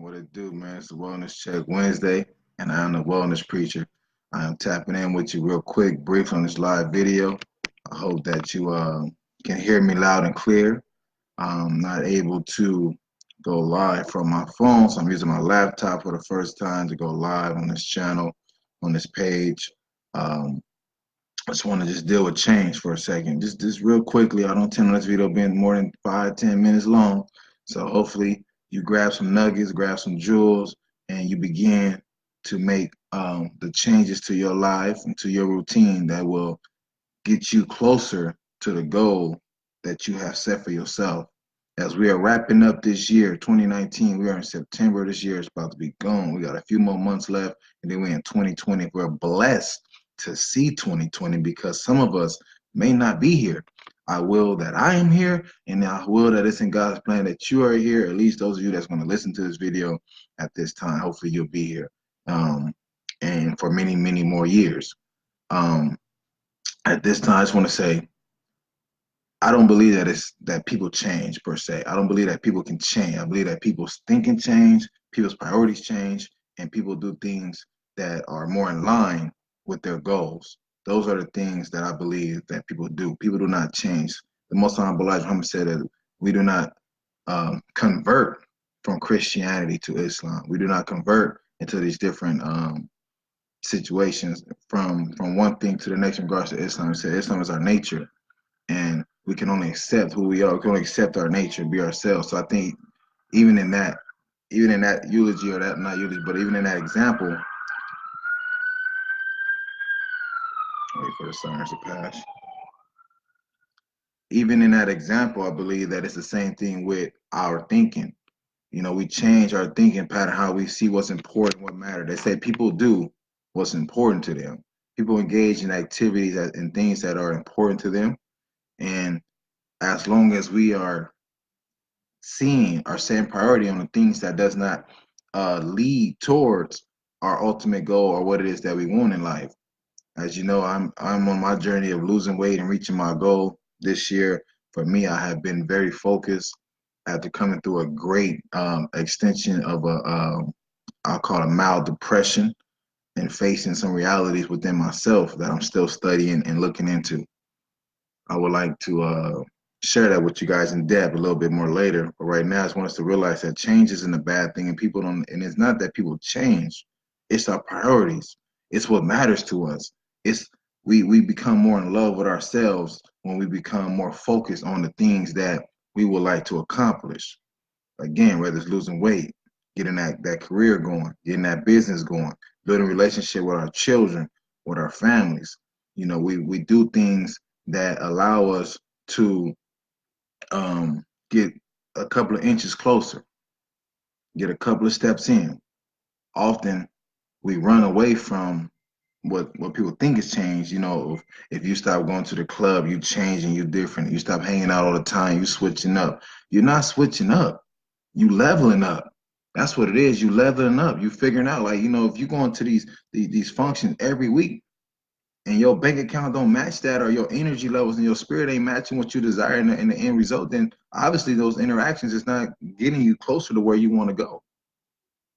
What it do, man? It's the Wellness Check Wednesday, and I'm the Wellness Preacher. I am tapping in with you real quick, brief on this live video. I hope that you can hear me loud and clear. I'm not able to go live from my phone, so I'm using my laptop for the first time to go live on this channel, on this page. Um, I just want to just deal with change for a second. Just real quickly. I don't intend on this video being more than 5, 10 minutes long. So hopefully you grab some nuggets, grab some jewels, and you begin to make the changes to your life and to your routine that will get you closer to the goal that you have set for yourself. As we are wrapping up this year, 2019, we are in September. This year is about to be gone. We got a few more months left, and then we're in 2020. We're blessed to see 2020 because some of us may not be here. I will that I am here, and I will that it's in God's plan that you are here. At least those of you that's going to listen to this video at this time, hopefully you'll be here, and for many, many more years. Um, at this time, I just want to say I don't believe that it's that people change per se. I don't believe that people can change. I believe that people's thinking change, people's priorities change, and people do things that are more in line with their goals. Those are the things that I believe that people do. People do not change. The Most Honorable Elijah Muhammad said that we do not convert from Christianity to Islam. We do not convert into these different situations from one thing to the next in regards to Islam. He said Islam is our nature, and we can only accept who we are. We can only accept our nature, be ourselves. So I think even in that, even in that eulogy or that not eulogy, but even in that example, wait for the sirens to pass. Even in that example, I believe that it's the same thing with our thinking. You know, we change our thinking pattern, how we see what's important, what matters. They say people do what's important to them. People engage in activities and things that are important to them. And as long as we are seeing or setting priority on the things that does not lead towards our ultimate goal or what it is that we want in life. As you know, I'm on my journey of losing weight and reaching my goal this year. For me, I have been very focused after coming through a great extension of I'll call it a mild depression and facing some realities within myself that I'm still studying and looking into. I would like to share that with you guys in depth a little bit more later. But right now, I just want us to realize that change isn't a bad thing, and people don't. And it's not that people change; it's our priorities. It's what matters to us. It's we become more in love with ourselves when we become more focused on the things that we would like to accomplish. Again, whether it's losing weight, getting that career going, getting that business going, building a relationship with our children, with our families. You know, we do things that allow us to get a couple of inches closer, get a couple of steps in. Often we run away from what people think is change. You know, if you stop going to the club, you change and you different. You stop hanging out all the time, you switching up. You're not switching up. You leveling up. That's what it is. You leveling up. You figuring out like, you know, if you go into these functions every week and your bank account don't match that, or your energy levels and your spirit ain't matching what you desire in the end result, then obviously those interactions is not getting you closer to where you want to go.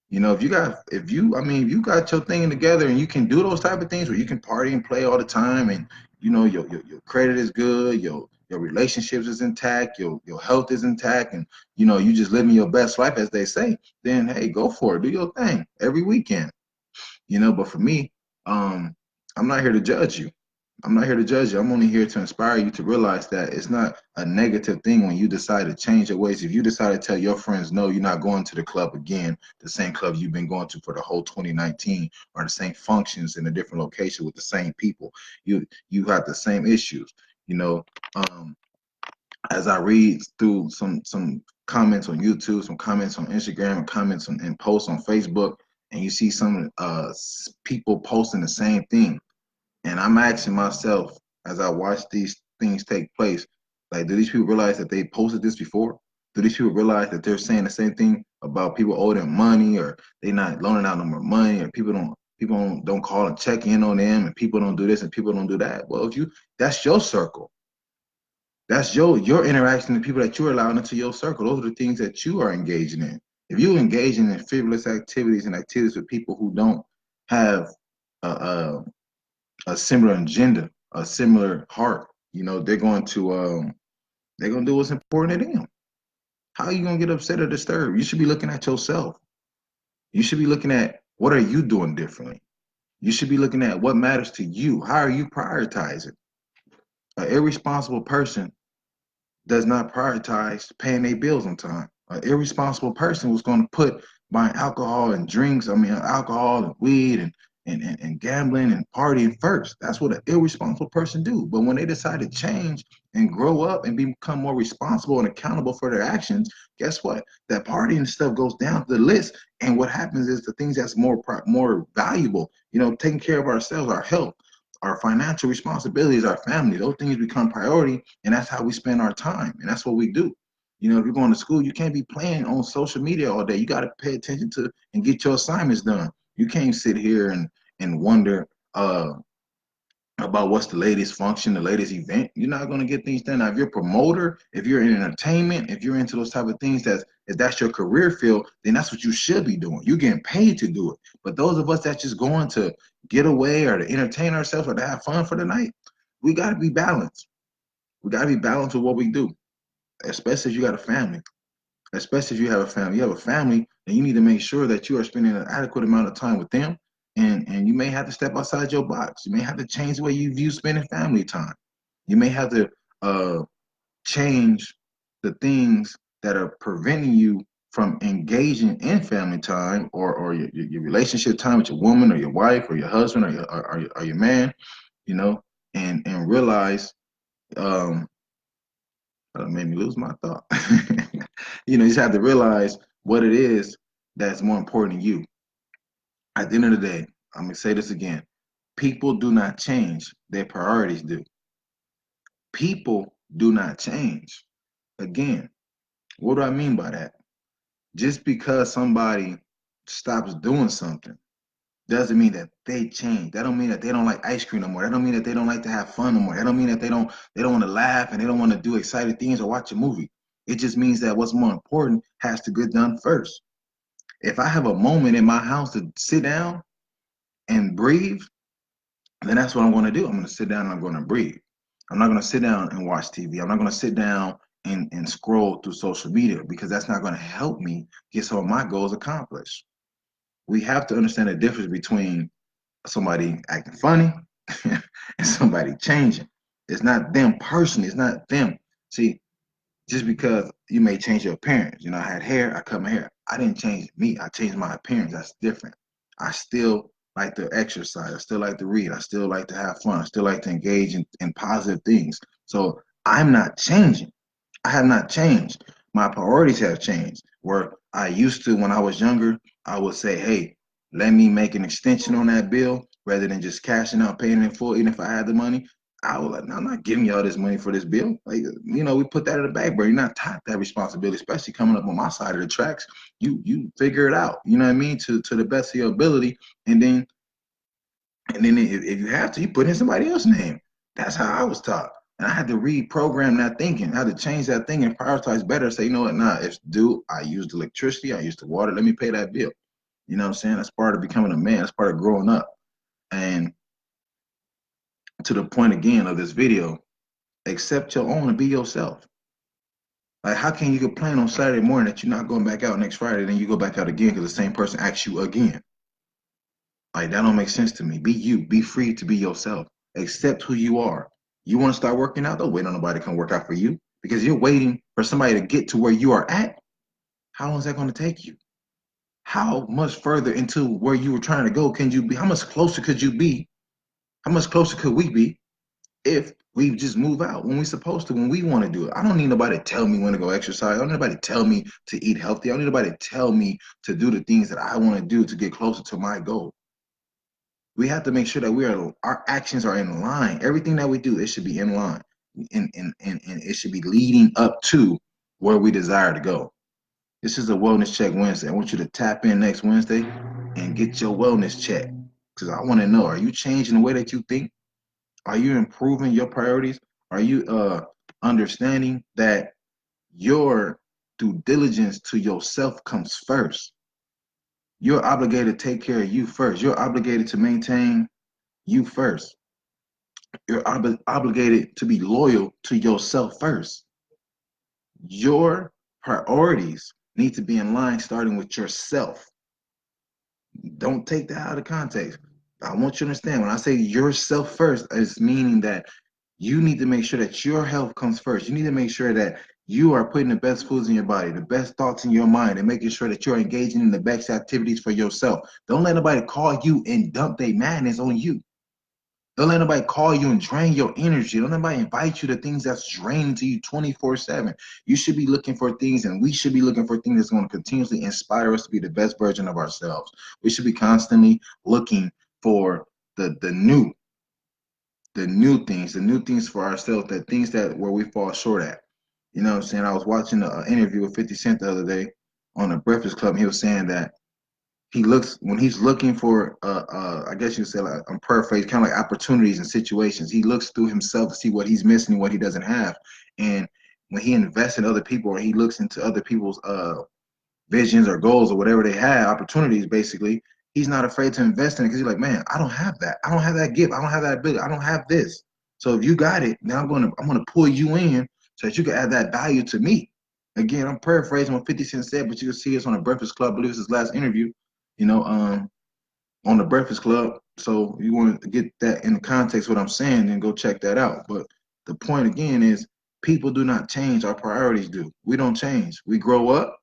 You know, if you got your thing together and you can do those type of things where you can party and play all the time, and you know your credit is good, your relationships is intact, your health is intact, and you know you just living your best life as they say, then hey, go for it, do your thing every weekend. You know, but for me, I'm not here to judge you. I'm not here to judge you. I'm only here to inspire you to realize that it's not a negative thing when you decide to change your ways. If you decide to tell your friends, no, you're not going to the club again, the same club you've been going to for the whole 2019, or the same functions in a different location with the same people, you have the same issues. You know, as I read through some comments on YouTube, some comments on Instagram, and comments and posts on Facebook, and you see some people posting the same thing, and I'm asking myself as I watch these things take place, like, do these people realize that they posted this before? Do these people realize that they're saying the same thing about people owe them money, or they not loaning out no more money, or people don't call and check in on them, and people don't do this and people don't do that? Well, if you that's your circle. That's your interaction, the people that you're allowing into your circle. Those are the things that you are engaging in. If you engage in frivolous activities and activities with people who don't have a, a similar agenda, a similar heart, they're gonna do what's important to them. How are you gonna get upset or disturbed? You should be looking at yourself. You should be looking at what are you doing differently. You should be looking at what matters to you. How are you prioritizing? An irresponsible person does not prioritize paying their bills on time. An irresponsible person was going to put buying alcohol and drinks, alcohol and weed and gambling and partying first. That's what an irresponsible person do. But when they decide to change and grow up and become more responsible and accountable for their actions, guess what? That partying stuff goes down to the list. And what happens is the things that's more valuable, taking care of ourselves, our health, our financial responsibilities, our family, those things become priority, and that's how we spend our time, and that's what we do. If you're going to school, you can't be playing on social media all day. You got to pay attention to and get your assignments done. You can't sit here and wonder about what's the latest function, the latest event. You're not going to get things done. Now, if you're a promoter, if you're in entertainment, if you're into those type of things, if that's your career field, then that's what you should be doing. You're getting paid to do it. But those of us that just going to get away or to entertain ourselves or to have fun for the night, we got to be balanced. We got to be balanced with what we do, especially if you got a family. Especially if you have a family, then you need to make sure that you are spending an adequate amount of time with them. And you may have to step outside your box. You may have to change the way you view spending family time. You may have to uh, change the things that are preventing you from engaging in family time or your relationship time with your woman or your wife or your husband or your man, you know, and realize um, made me lose my thought. You just have to realize what it is that's more important to you. At the end of the day, I'm gonna say this again. People do not change, their priorities do. People do not change. Again, what do I mean by that? Just because somebody stops doing something doesn't mean that they change. That don't mean that they don't like ice cream no more. That don't mean that they don't like to have fun no more. That don't mean that they don't want to laugh and they don't want to do exciting things or watch a movie. It just means that what's more important has to get done first. If I have a moment in my house to sit down and breathe, then that's what I'm going to do. I'm going to sit down and I'm going to breathe. I'm not going to sit down and watch TV. I'm not going to sit down and scroll through social media because that's not going to help me get some of my goals accomplished. We have to understand the difference between somebody acting funny and somebody changing. It's not them personally. It's not them. See, just because you may change your appearance. I had hair, I cut my hair. I didn't change me. I changed my appearance. That's different. I still like to exercise. I still like to read. I still like to have fun. I still like to engage in positive things. So I'm not changing. I have not changed. My priorities have changed. Where I used to, when I was younger, I would say, hey, let me make an extension on that bill rather than just cashing out, paying it in full, even if I had the money. I was like, no, I'm not giving y'all this money for this bill. Like, we put that in the back burner. You're not taught that responsibility, especially coming up on my side of the tracks. You figure it out, you know what I mean, to the best of your ability. And then if you have to, you put in somebody else's name. That's how I was taught. And I had to reprogram that thinking. I had to change that thing and prioritize better. Say, you know what, nah, it's due. I used electricity, I used the water, let me pay that bill. You know what I'm saying? That's part of becoming a man, that's part of growing up. And to the point again of this video, accept your own and be yourself. Like, how can you complain on Saturday morning that you're not going back out next Friday, then you go back out again because the same person asks you again? Like, that don't make sense to me. Be you. Be free to be yourself. Accept who you are. You want to start working out? Don't wait on nobody to come work out for you because you're waiting for somebody to get to where you are at. How long is that going to take you? How much further into where you were trying to go can you be? How much closer could you be? How much closer could we be if we just move out when we're supposed to, when we want to do it? I don't need nobody to tell me when to go exercise. I don't need nobody to tell me to eat healthy. I don't need nobody to tell me to do the things that I want to do to get closer to my goal. We have to make sure that our actions are in line. Everything that we do, it should be in line, and it should be leading up to where we desire to go. This is a wellness check Wednesday. I want you to tap in next Wednesday and get your wellness check because I want to know: are you changing the way that you think? Are you improving your priorities? Are you understanding that your due diligence to yourself comes first. You're obligated to take care of you first. You're obligated to maintain you first. You're obligated to be loyal to yourself first. Your priorities need to be in line starting with yourself. Don't take that out of context. I want you to understand when I say yourself first, it's meaning that you need to make sure that your health comes first. You need to make sure that you are putting the best foods in your body, the best thoughts in your mind, and making sure that you're engaging in the best activities for yourself. Don't let nobody call you and dump their madness on you. Don't let nobody call you and drain your energy. Don't let nobody invite you to things that's draining to you 24/7. You should be looking for things, and we should be looking for things that's going to continuously inspire us to be the best version of ourselves. We should be constantly looking for the new, the new things for ourselves, the things that where we fall short at. You know what I'm saying? I was watching an interview with 50 Cent the other day on the Breakfast Club, and he was saying that he looks when he's looking for I guess you say like I'm paraphrasing kind of like opportunities and situations. He looks through himself to see what he's missing and what he doesn't have. And when he invests in other people or he looks into other people's visions or goals or whatever they have, opportunities basically, he's not afraid to invest in it because he's like, man, I don't have that. I don't have that gift. I don't have that ability. I don't have this. So if you got it, now I'm gonna pull you in so that you can add that value to me. Again, I'm paraphrasing what 50 Cent said, but you can see us on the Breakfast Club. I believe it's his last interview, you know, on the Breakfast Club. So you want to get that in context what I'm saying, then go check that out. But the point again is people do not change, our priorities do. We don't change. We grow up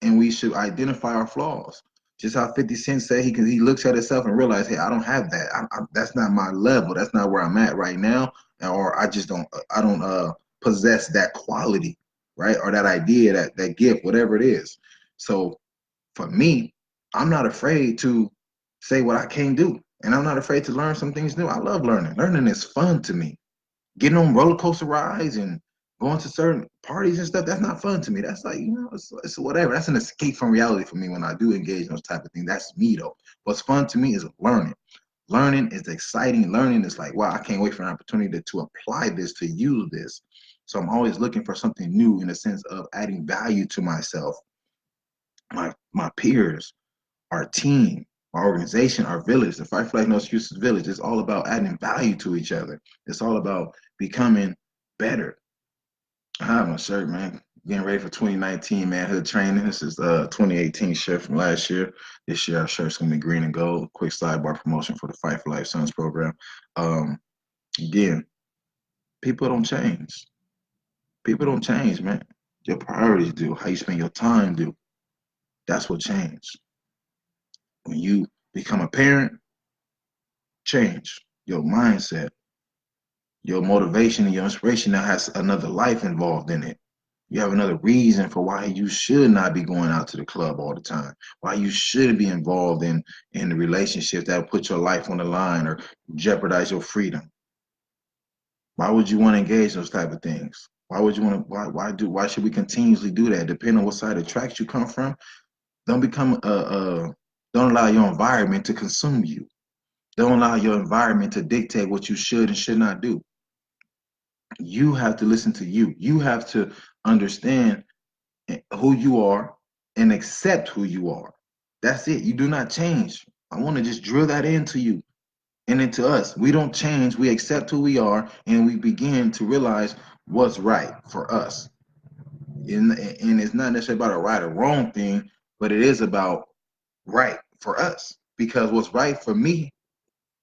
and we should identify our flaws. Just how 50 Cent said he looks at himself and realizes, hey, I don't have that. That's not my level. That's not where I'm at right now, or I just don't. I don't possess that quality, right, or that idea, that gift, whatever it is. So for me, I'm not afraid to say what I can't do, and I'm not afraid to learn some things new. I love learning. Learning is fun to me. Getting on roller coaster rides and going to certain parties and stuff, that's not fun to me. That's like, it's whatever. That's an escape from reality for me when I do engage in those type of things. That's me though. What's fun to me is learning. Learning is exciting. Learning is like, wow, I can't wait for an opportunity to apply this, to use this. So I'm always looking for something new in the sense of adding value to myself, my peers, our team, our organization, our village. The Fight for Life No Excuses Village. It's all about adding value to each other. It's all about becoming better. I have my shirt, man. Getting ready for 2019 manhood training. This is 2018 shirt from last year. This year our shirt's gonna be green and gold. Quick sidebar promotion for the Fight for Life Sons program. Um, Again, people don't change. People don't change, man. Your priorities do. How you spend your time do. That's what changed. When you become a parent, change your mindset, your motivation, and your inspiration now has another life involved in it. You have another reason for why you should not be going out to the club all the time, why you should be involved in the relationship that will put your life on the line or jeopardize your freedom. Why would you want to engage those type of things? Why would you want to? Why should we continuously do that? Depending on what side of the tracks you come from, don't become don't allow your environment to consume you. Don't allow your environment to dictate what you should and should not do. You have to listen to you. You have to understand who you are and accept who you are. That's it. You do not change. I want to just drill that into you and into us. We don't change. We accept who we are and we begin to realize what's right for us. And it's not necessarily about a right or wrong thing, but it is about right for us. Because what's right for me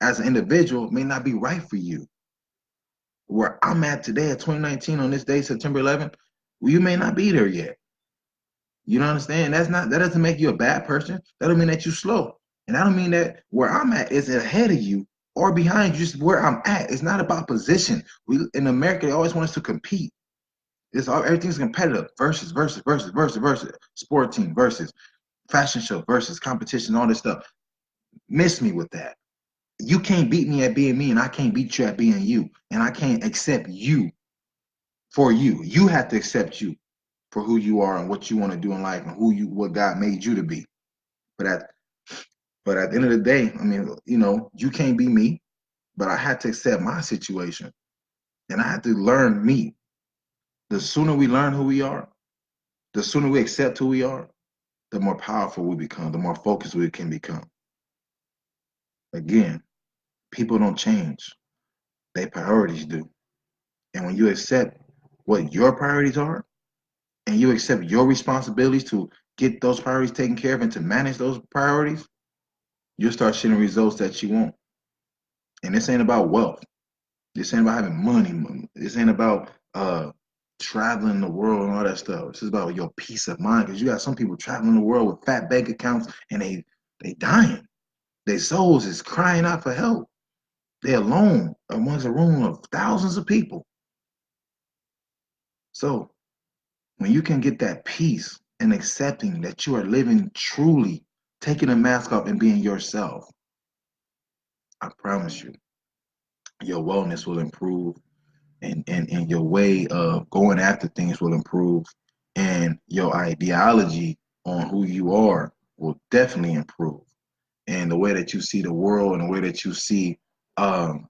as an individual may not be right for you. Where I'm at today at 2019 on this day, September 11th, well, you may not be there yet. You don't understand? That doesn't make you a bad person. That don't mean that you're slow. And I don't mean that where I'm at is ahead of you or behind you, just where I'm at. It's not about position. We in America they always want us to compete. It's all everything's competitive. Versus. Sport team versus fashion show versus competition, all this stuff. Miss me with that. You can't beat me at being me, and I can't beat you at being you. And I can't accept you for you. You have to accept you for who you are and what you want to do in life and what God made you to be. But at the end of the day, I mean, you can't be me, but I had to accept my situation and I had to learn me. The sooner we learn who we are, The sooner we accept who we are, the more powerful we become, the more focused we can become. Again, people don't change, their priorities do. And when you accept what your priorities are and you accept your responsibilities to get those priorities taken care of and to manage those priorities, you'll start seeing the results that you want. And this ain't about wealth. This ain't about having money. This ain't about traveling the world and all that stuff. This is about your peace of mind. Because you got some people traveling the world with fat bank accounts and they dying. Their souls is crying out for help. They're alone amongst a room of thousands of people. So when you can get that peace and accepting that you are living truly, taking the mask off and being yourself, I promise you, your wellness will improve and your way of going after things will improve and your ideology on who you are will definitely improve. And the way that you see the world and the way that you see um,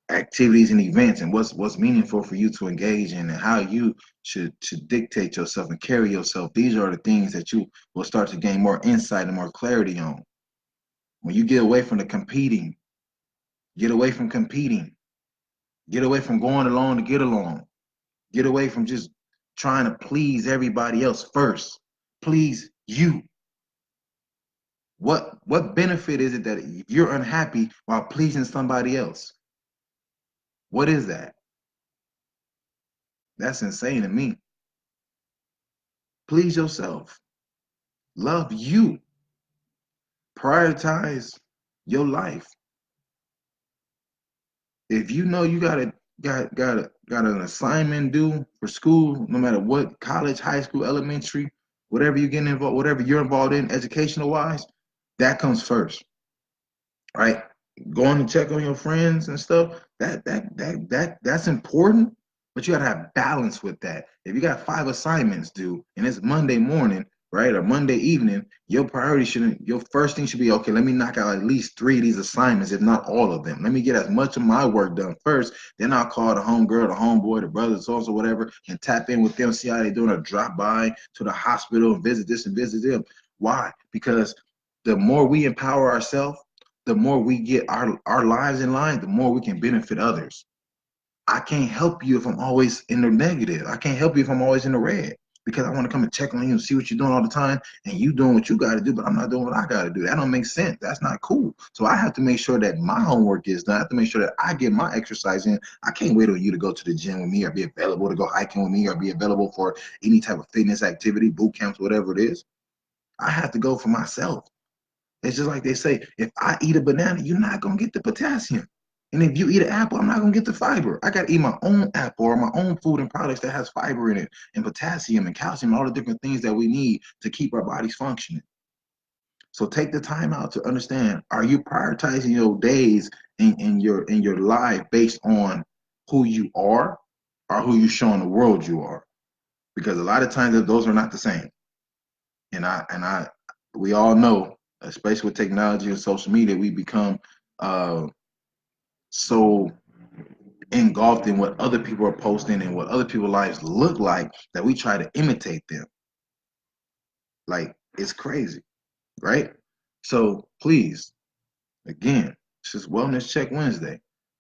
activities and events and what's meaningful for you to engage in and how you should dictate yourself and carry yourself. These are the things that you will start to gain more insight and more clarity on. When you get away from the competing, get away from competing, get away from going along to get along, get away from just trying to please everybody else first. Please you. What benefit is it that if you're unhappy while pleasing somebody else? What is that? That's insane to me. Please yourself. Love you. Prioritize your life. If you know you got an assignment due for school, no matter what, college, high school, elementary, whatever you're getting involved, whatever you're involved in, educational wise, that comes first, right? Going to check on your friends and stuff, that's important, but you gotta have balance with that. If you got 5 assignments due and it's Monday morning, right, or Monday evening, your priority shouldn't your first thing should be, okay, let me knock out at least 3 of these assignments, if not all of them. Let me get as much of my work done first, then I'll call the homegirl, the homeboy, the brother, so and so, whatever, and tap in with them, see how they're doing, or drop by to the hospital and visit this and visit them. Why? Because the more we empower ourselves, the more we get our lives in line, the more we can benefit others. I can't help you if I'm always in the negative. I can't help you if I'm always in the red because I want to come and check on you and see what you're doing all the time and you doing what you got to do, but I'm not doing what I got to do. That don't make sense. That's not cool. So I have to make sure that my homework is done. I have to make sure that I get my exercise in. I can't wait on you to go to the gym with me or be available to go hiking with me or be available for any type of fitness activity, boot camps, whatever it is. I have to go for myself. It's just like they say, if I eat a banana, you're not gonna get the potassium. And if you eat an apple, I'm not gonna get the fiber. I gotta eat my own apple or my own food and products that has fiber in it and potassium and calcium, all the different things that we need to keep our bodies functioning. So take the time out to understand, are you prioritizing your days in your life based on who you are or who you showing the world you are? Because a lot of times those are not the same. And I we all know, especially with technology and social media, we become uh, so engulfed in what other people are posting and what other people's lives look like that we try to imitate them. Like it's crazy, right? So please, again, it's just Wellness Check Wednesday.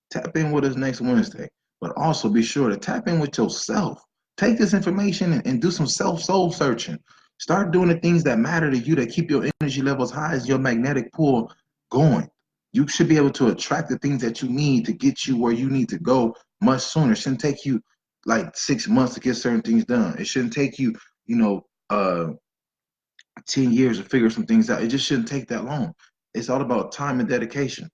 Tap in with us next Wednesday, but also be sure to tap in with yourself. Take this information and do some self soul searching. Start doing the things that matter to you that keep your energy levels high as your magnetic pull going. You should be able to attract the things that you need to get you where you need to go much sooner. It shouldn't take you like 6 months to get certain things done. It shouldn't take you, 10 years to figure some things out. It just shouldn't take that long. It's all about time and dedication.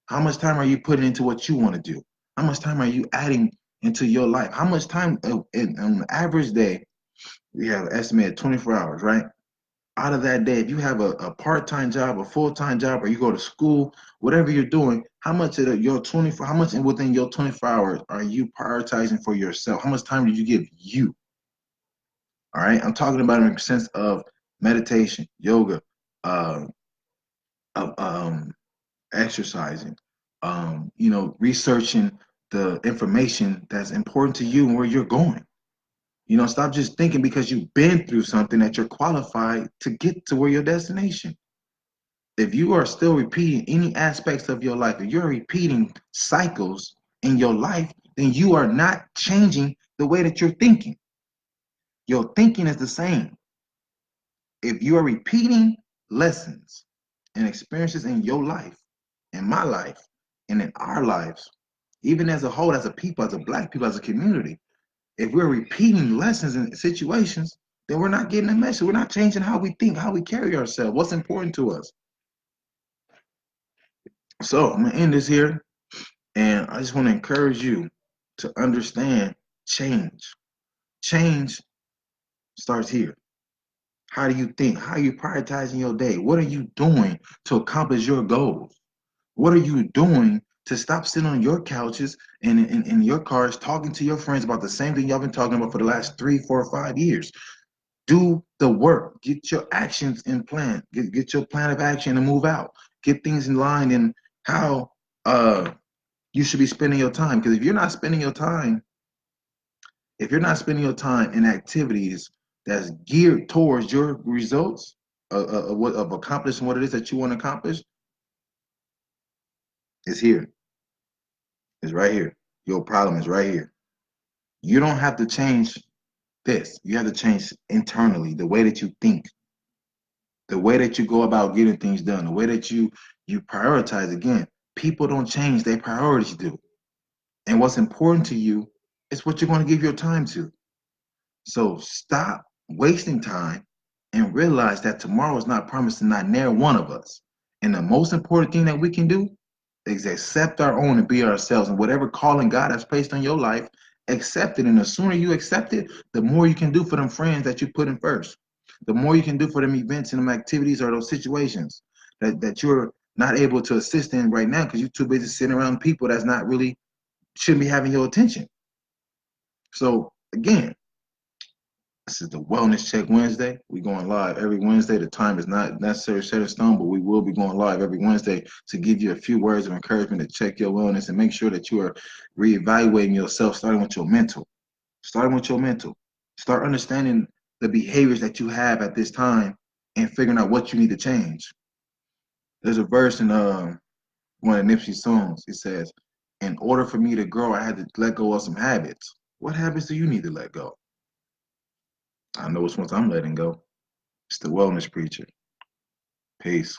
How much time are you putting into what you want to do? How much time are you adding into your life? How much time in an average day, we have estimated 24 hours, right? Out of that day, if you have a part-time job, a full-time job, or you go to school, whatever you're doing, how much of your 24, how much within your 24 hours are you prioritizing for yourself? How much time did you give you? All right. I'm talking about in the sense of meditation, yoga, uh, of exercising, researching the information that's important to you and where you're going. You know, stop just thinking because you've been through something that you're qualified to get to where your destination. If you are still repeating any aspects of your life, if you're repeating cycles in your life, then you are not changing the way that you're thinking. Your thinking is the same. If you are repeating lessons and experiences in your life, in my life, and in our lives, even as a whole, as a people, as a black people, as a community, if we're repeating lessons and situations, then we're not getting the message. We're not changing how we think, how we carry ourselves, what's important to us. So I'm gonna end this here, and I just want to encourage you to understand change. Change starts here. How do you think? How are you prioritizing your day? What are you doing to accomplish your goals? What are you doing to stop sitting on your couches and in your cars talking to your friends about the same thing y'all been talking about for the last 3, 4, 5 years? Do the work. Get your actions in plan. Get your plan of action and move out. Get things in line and how you should be spending your time. Because if you're not spending your time in activities that's geared towards your results of accomplishing what it is that you want to accomplish, it's here. It's right here. Your problem is right here. You don't have to change this. You have to change internally the way that you think, the way that you go about getting things done, the way that you prioritize. Again, people don't change, their priorities do. And what's important to you is what you're going to give your time to. So stop wasting time and realize that tomorrow is not promised to not near one of us. And the most important thing that we can do is accept our own and be ourselves. And whatever calling God has placed on your life, accept it. And the sooner you accept it, the more you can do for them friends that you put in first. The more you can do for them events and them activities or those situations that you're not able to assist in right now because you're too busy sitting around people that's not really shouldn't be having your attention. So again, this is the Wellness Check Wednesday. We're going live every Wednesday. The time is not necessarily set in stone, but we will be going live every Wednesday to give you a few words of encouragement to check your wellness and make sure that you are reevaluating yourself, starting with your mental. Starting with your mental. Start understanding the behaviors that you have at this time and figuring out what you need to change. There's a verse in one of Nipsey's songs. It says, in order for me to grow, I had to let go of some habits. What habits do you need to let go? I know which ones I'm letting go. It's the Wellness Preacher. Peace.